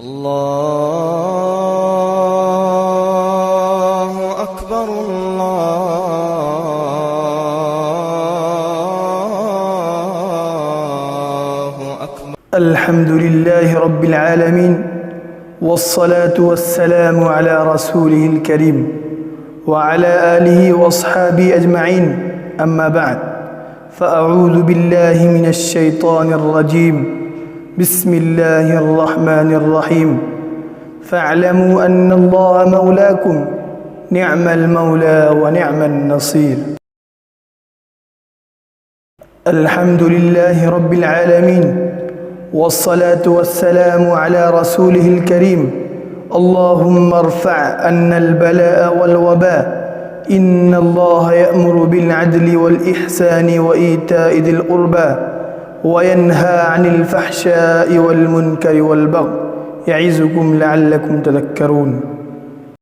الله أكبر. الله أكبر. الحمد لله رب العالمين، والصلاة والسلام على رسوله الكريم وعلى آله وأصحابه أجمعين. أما بعد، فأعوذ بالله من الشيطان الرجيم. بسم الله الرحمن الرحيم. فاعلموا أن الله مولاكم، نعم المولى ونعم النصير. الحمد لله رب العالمين، والصلاة والسلام على رسوله الكريم. اللهم ارفع عنا البلاء والوباء. إن الله يأمر بالعدل والإحسان وإيتاء ذي القربى وينهى عن الفحشاء والمنكر والبغي، يعظكم لعلكم تذكرون.